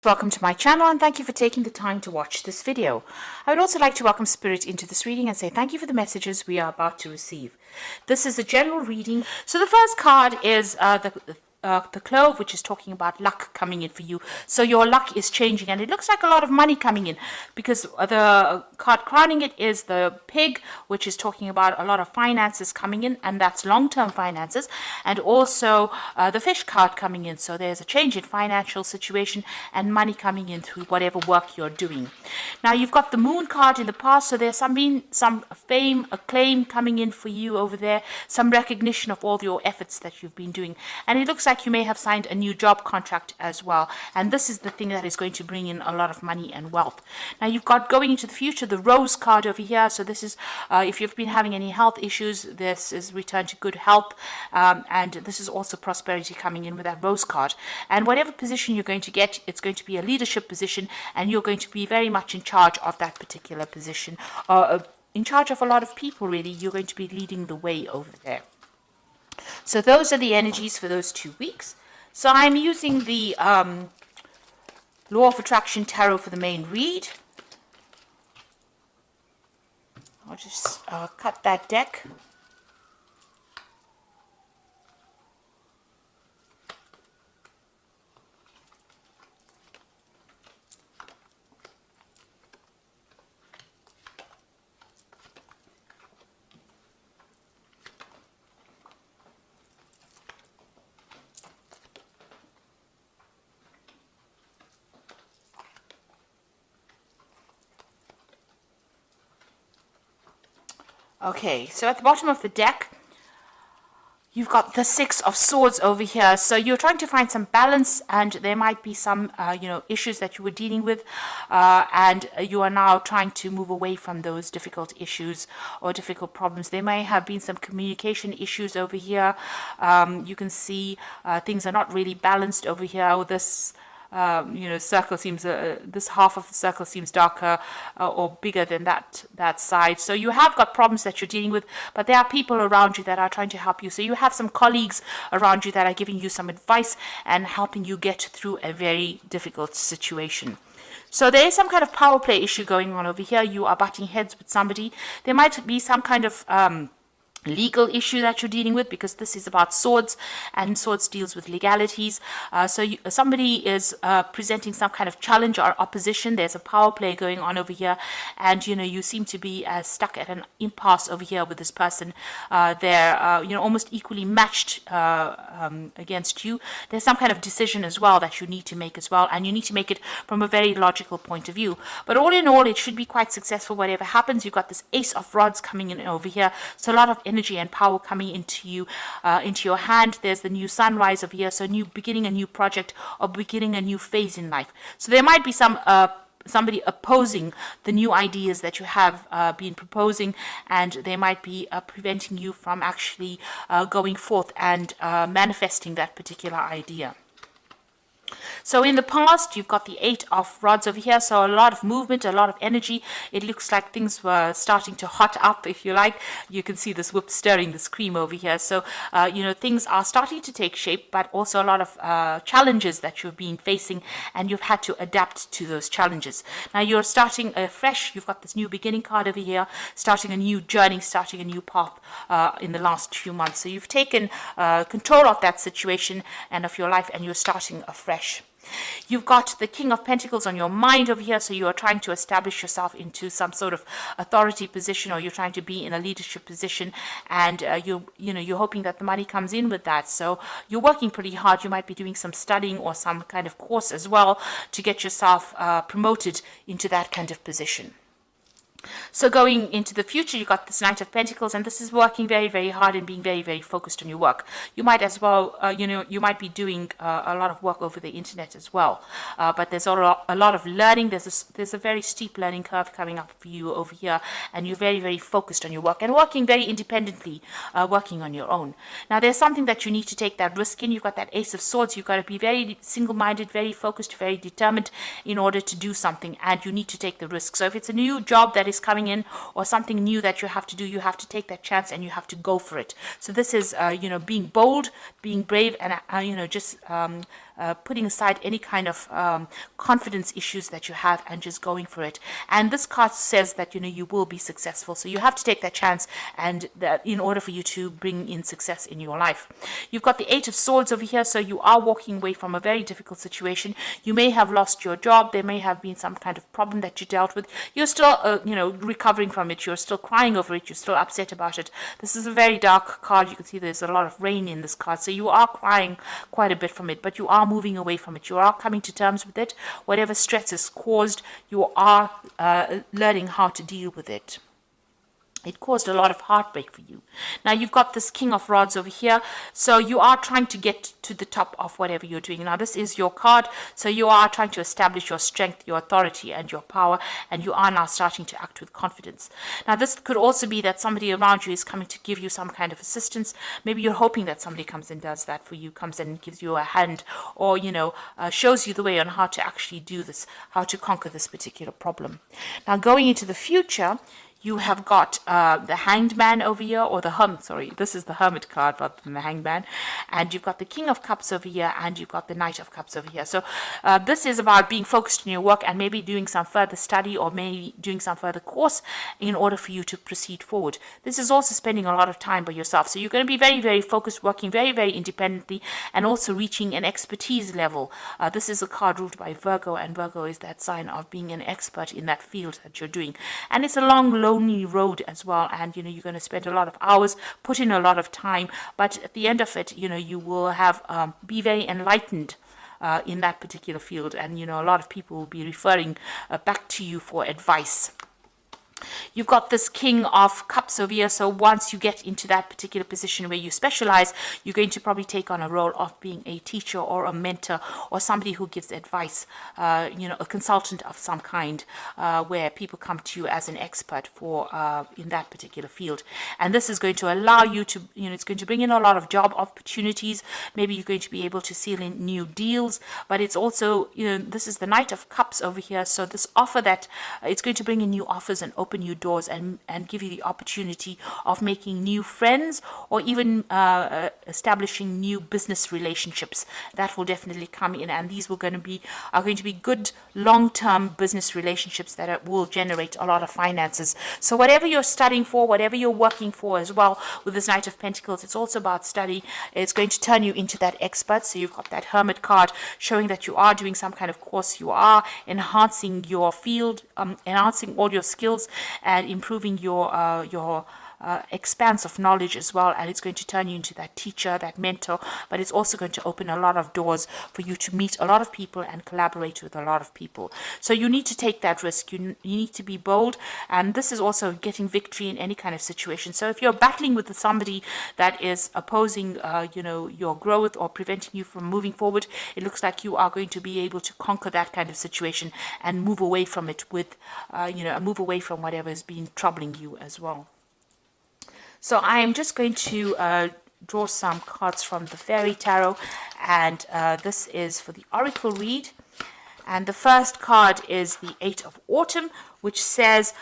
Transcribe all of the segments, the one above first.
Welcome to my channel and thank you for taking the time to watch this video. I would also like to welcome Spirit into this reading and say thank you for the messages we are about to receive. This is a general reading. So the first card is the Clove, which is talking about luck coming in for you. So your luck is changing and it looks like a lot of money coming in, because the card crowning it is the Pig, which is talking about a lot of finances coming in, and that's long-term finances, and also the Fish card coming in. So there's a change in financial situation and money coming in through whatever work you're doing. Now you've got the Moon card in the past, so there's some fame, acclaim coming in for you over there, some recognition of all your efforts that you've been doing, and it looks like you may have signed a new job contract as well, and this is the thing that is going to bring in a lot of money and wealth. Now you've got going into the future the Rose card over here, so this is if you've been having any health issues, this is return to good health, and this is also prosperity coming in with that Rose card. And whatever position you're going to get, it's going to be a leadership position, and you're going to be very much in charge of that particular position, in charge of a lot of people. Really, you're going to be leading the way over there. So those are the energies for those 2 weeks. So I'm using the Law of Attraction Tarot for the main read. I'll just cut that deck. Okay, so at the bottom of the deck, you've got the Six of Swords over here. So you're trying to find some balance, and there might be some, issues that you were dealing with, and you are now trying to move away from those difficult issues or difficult problems. There may have been some communication issues over here. You can see things are not really balanced over here. This circle seems, this half of the circle seems darker or bigger than that side. So you have got problems that you're dealing with, but there are people around you that are trying to help you. So you have some colleagues around you that are giving you some advice and helping you get through a very difficult situation. So there is some kind of power play issue going on over here. You are butting heads with somebody. There might be some kind of legal issue that you're dealing with, because this is about swords, and swords deals with legalities. Somebody is presenting some kind of challenge or opposition. There's a power play going on over here, and you seem to be stuck at an impasse over here with this person. They're almost equally matched against you. There's some kind of decision as well that you need to make as well, and you need to make it from a very logical point of view. But all in all, it should be quite successful whatever happens. You've got this Ace of Rods coming in over here, so a lot of energy and power coming into you, into your hand. There's the new sunrise over here, so beginning a new project or beginning a new phase in life. So there might be somebody opposing the new ideas that you have been proposing, and they might be preventing you from actually going forth and manifesting that particular idea. So in the past, you've got the Eight of Rods over here, so a lot of movement, a lot of energy. It looks like things were starting to hot up, if you like. You can see this whip stirring this cream over here. So, things are starting to take shape, but also a lot of challenges that you've been facing, and you've had to adapt to those challenges. Now you're starting fresh. You've got this new beginning card over here, starting a new journey, starting a new path in the last few months. So you've taken control of that situation and of your life, and you're starting afresh. You've got the King of Pentacles on your mind over here, so you are trying to establish yourself into some sort of authority position, or you're trying to be in a leadership position, and you're hoping that the money comes in with that. So you're working pretty hard. You might be doing some studying or some kind of course as well to get yourself promoted into that kind of position. So going into the future, you've got this Knight of Pentacles, and this is working very, very hard and being very, very focused on your work. You might as well, you might be doing a lot of work over the internet as well. But there's a lot of learning. There's a very steep learning curve coming up for you over here, and you're very, very focused on your work and working very independently, working on your own. Now, there's something that you need to take that risk in. You've got that Ace of Swords. You've got to be very single-minded, very focused, very determined in order to do something, and you need to take the risk. So if it's a new job that is coming in, or something new that you have to do, you have to take that chance and you have to go for it. So this is, being bold, being brave, and, just putting aside any kind of confidence issues that you have and just going for it. And this card says that, you know, you will be successful. So you have to take that chance, and that in order for you to bring in success in your life. You've got the Eight of Swords over here. So you are walking away from a very difficult situation. You may have lost your job. There may have been some kind of problem that you dealt with. You're still, you know, recovering from it. You're still crying over it. You're still upset about it. This is a very dark card. You can see there's a lot of rain in this card. So you are crying quite a bit from it, but you are moving away from it. You are coming to terms with it. Whatever stress is caused, you are learning how to deal with it. It caused a lot of heartbreak for you. Now you've got this King of Rods over here. So you are trying to get to the top of whatever you're doing. Now this is your card. So you are trying to establish your strength, your authority, and your power. And you are now starting to act with confidence. Now this could also be that somebody around you is coming to give you some kind of assistance. Maybe you're hoping that somebody comes and does that for you, comes and gives you a hand, or, you know, shows you the way on how to actually do this, how to conquer this particular problem. Now going into the future, you have got the Hanged Man over here, or the this is the Hermit card rather than the Hanged Man. And you've got the King of Cups over here, and you've got the Knight of Cups over here. So this is about being focused in your work and maybe doing some further study, or maybe doing some further course in order for you to proceed forward. This is also spending a lot of time by yourself. So you're going to be very, very focused, working very, very independently, and also reaching an expertise level. This is a card ruled by Virgo, and Virgo is that sign of being an expert in that field that you're doing. And it's a long, lonely road as well, and, you know, you're going to spend a lot of hours, put in a lot of time, but at the end of it, you know, you will have be very enlightened in that particular field, and, you know, a lot of people will be referring back to you for advice. You've got this King of Cups over here. So once you get into that particular position where you specialize, you're going to probably take on a role of being a teacher or a mentor, or somebody who gives advice, you know, a consultant of some kind, where people come to you as an expert for in that particular field. And this is going to allow you to, you know, it's going to bring in a lot of job opportunities. Maybe you're going to be able to seal in new deals, but it's also, you know, this is the Knight of Cups over here. So this offer that it's going to bring in new offers and open new doors, and give you the opportunity of making new friends, or even establishing new business relationships. That will definitely come in, and these are going to be good long-term business relationships that will generate a lot of finances. So whatever you're studying for, whatever you're working for as well, with this Knight of Pentacles, it's also about study. It's going to turn you into that expert. So you've got that Hermit card showing that you are doing some kind of course, you are enhancing your field, enhancing all your skills, and improving your expanse of knowledge as well. And it's going to turn you into that teacher, that mentor, but it's also going to open a lot of doors for you to meet a lot of people and collaborate with a lot of people. So you need to take that risk. You need to be bold, and this is also getting victory in any kind of situation. So if you're battling with somebody that is opposing you know, your growth, or preventing you from moving forward, it looks like you are going to be able to conquer that kind of situation and move away from it with you know, move away from whatever has been troubling you as well. So I am just going to draw some cards from the Fairy Tarot, and this is for the Oracle read. And the first card is the Eight of Autumn, which says,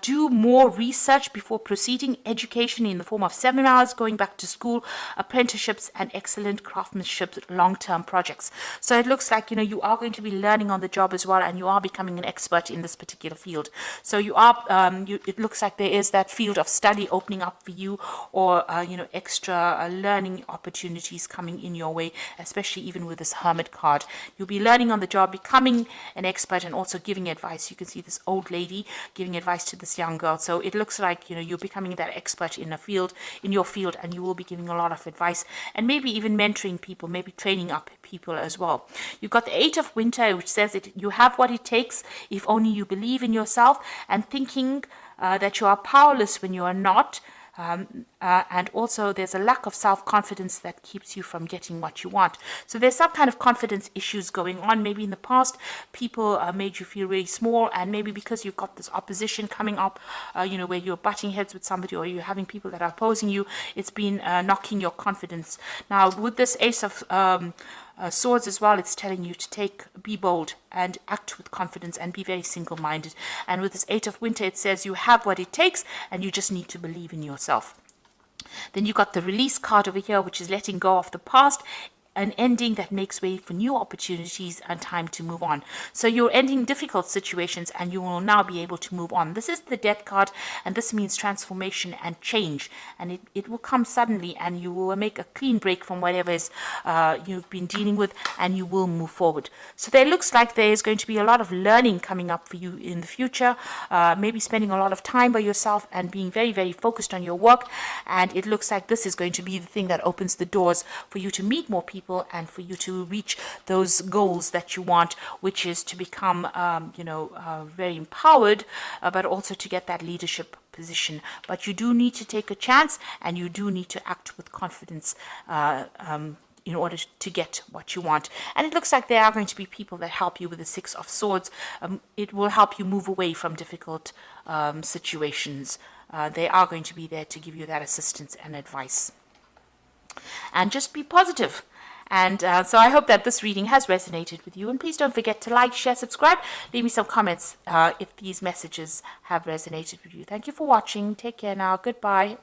do more research before proceeding. Education in the form of seminars, going back to school, apprenticeships, and excellent craftsmanship long-term projects. So it looks like, you know, you are going to be learning on the job as well, and you are becoming an expert in this particular field. So you are, it looks like there is that field of study opening up for you, or, you know, extra learning opportunities coming in your way, especially even with this Hermit card. You'll be learning on the job, becoming an expert, and also giving advice. You can see this old lady giving advice to this young girl. So it looks like, you know, you're becoming that expert in a field, in your field, and you will be giving a lot of advice, and maybe even mentoring people, maybe training up people as well. You've got the Eight of Winter, which says that you have what it takes if only you believe in yourself, and thinking that you are powerless when you are not. And also there's a lack of self-confidence that keeps you from getting what you want. So there's some kind of confidence issues going on. Maybe in the past people made you feel really small, and maybe because you've got this opposition coming up, you know, where you're butting heads with somebody, or you're having people that are opposing you, it's been knocking your confidence. Now with this Ace of Swords as well, it's telling you to be bold and act with confidence and be very single-minded. And with this Eight of Winter, it says you have what it takes, and you just need to believe in yourself. Then you got the Release card over here, which is letting go of the past. an ending that makes way for new opportunities and time to move on. So you're ending difficult situations and you will now be able to move on. This is the Death card, and this means transformation and change, and it will come suddenly, and you will make a clean break from whatever is you've been dealing with, and you will move forward. So there looks like there is going to be a lot of learning coming up for you in the future, maybe spending a lot of time by yourself and being very, very focused on your work. And it looks like this is going to be the thing that opens the doors for you to meet more people and for you to reach those goals that you want, which is to become, very empowered, but also to get that leadership position. But you do need to take a chance, and you do need to act with confidence in order to get what you want. And it looks like there are going to be people that help you with the Six of Swords. It will help you move away from difficult situations. They are going to be there to give you that assistance and advice. And just be positive. And so I hope that this reading has resonated with you. And please don't forget to like, share, subscribe. Leave me some comments if these messages have resonated with you. Thank you for watching. Take care now. Goodbye.